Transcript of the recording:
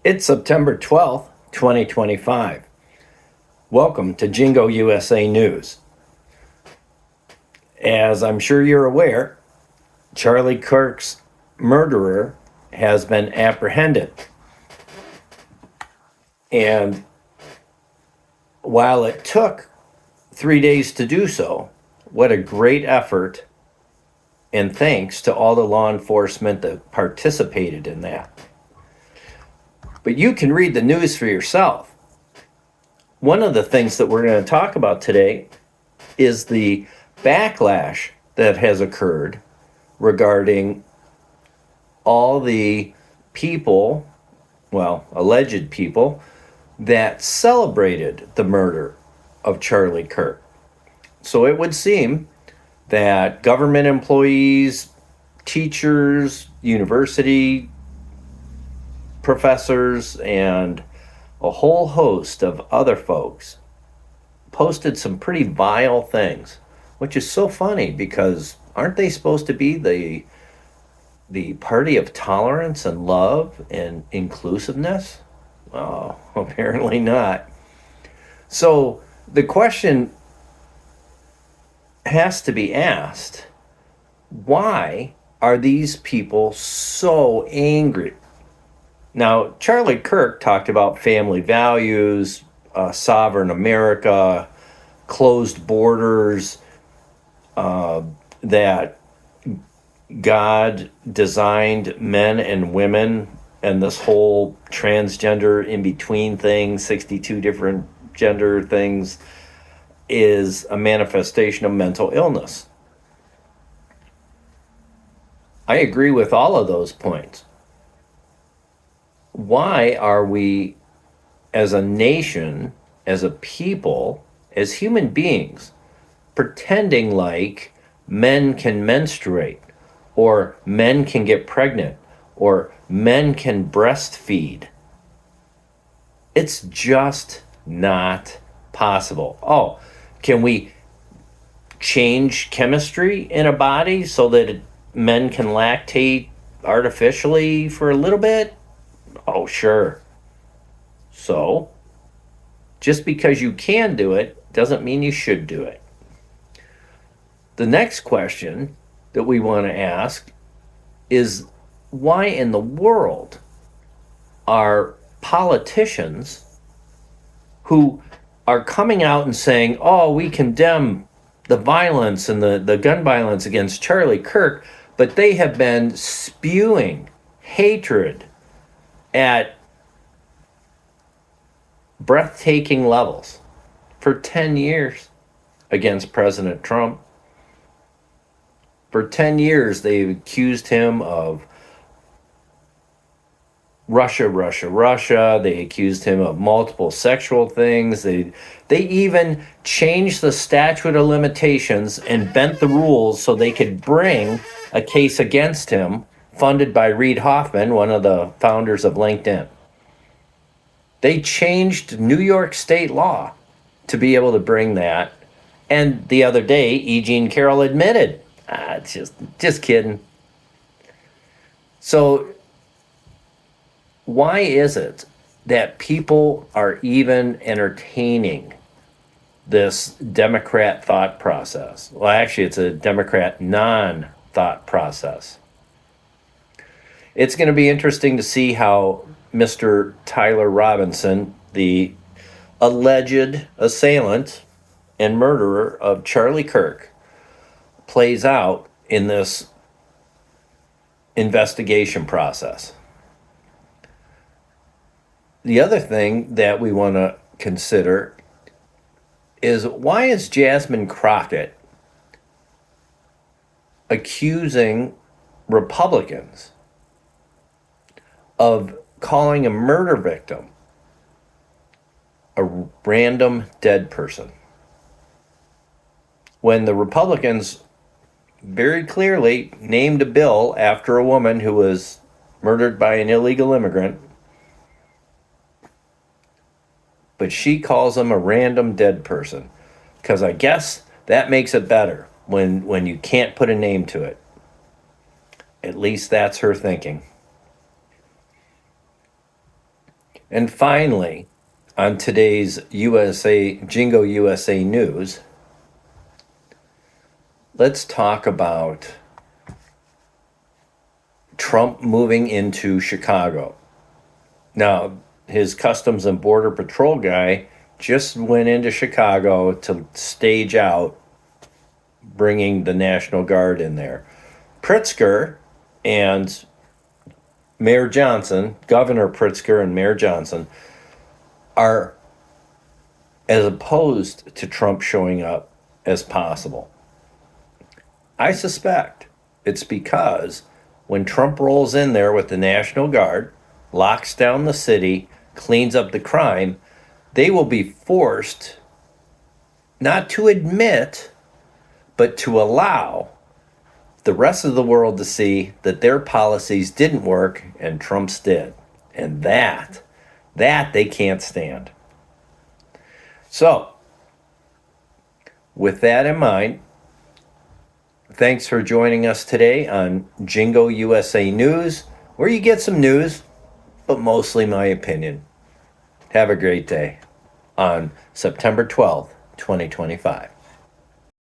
It's September 12th, 2025. Welcome to Jingo USA News. As I'm sure you're aware, Charlie Kirk's murderer has been apprehended. And while it took 3 days to do so, what a great effort, and thanks to all the law enforcement that participated in that. But you can read the news for yourself. One of the things that we're going to talk about today is the backlash that has occurred regarding all the people, well, alleged people, that celebrated the murder of Charlie Kirk. So it would seem that government employees, teachers, university professors, and a whole host of other folks posted some pretty vile things, which is so funny because aren't they supposed to be the party of tolerance and love and inclusiveness? Oh, apparently not. So the question has to be asked, why are these people so angry? Now, Charlie Kirk talked about family values, sovereign America, closed borders, that God designed men and women, and this whole transgender in-between thing, 62 different gender things, is a manifestation of mental illness. I agree with all of those points. Why are we, as a nation, as a people, as human beings, pretending like men can menstruate, or men can get pregnant, or men can breastfeed? It's just not possible. Oh, can we change chemistry in a body so that men can lactate artificially for a little bit? Oh, sure. So, just because you can do it doesn't mean you should do it. The next question that we want to ask is, why in the world are politicians who are coming out and saying, oh, we condemn the violence and the gun violence against Charlie Kirk, but they have been spewing hatred at breathtaking levels for 10 years against President Trump? For 10 years, they've accused him of Russia. They accused him of multiple sexual things. They even changed the statute of limitations and bent the rules so they could bring a case against him, funded by Reid Hoffman, one of the founders of LinkedIn. They changed New York state law to be able to bring that. And the other day, E. Jean Carroll admitted, it's just kidding. So why is it that people are even entertaining this Democrat thought process? Well, actually, it's a Democrat non-thought process. It's going to be interesting to see how Mr. Tyler Robinson, the alleged assailant and murderer of Charlie Kirk, plays out in this investigation process. The other thing that we want to consider is, why is Jasmine Crockett accusing Republicans of calling a murder victim a random dead person, when the Republicans very clearly named a bill after a woman who was murdered by an illegal immigrant, but she calls him a random dead person? Because I guess that makes it better when you can't put a name to it. At least that's her thinking. And finally, on today's Jingo USA News, let's talk about Trump moving into Chicago. Now, his Customs and Border Patrol guy just went into Chicago to stage out bringing the National Guard in there. Pritzker and Mayor Johnson, Governor Pritzker and Mayor Johnson, are as opposed to Trump showing up as possible. I suspect it's because when Trump rolls in there with the National Guard, locks down the city, cleans up the crime, they will be forced not to admit, but to allow the rest of the world to see that their policies didn't work and Trump's did. And that they can't stand. So, with that in mind, thanks for joining us today on Jingo USA News, where you get some news, but mostly my opinion. Have a great day on September 12th, 2025.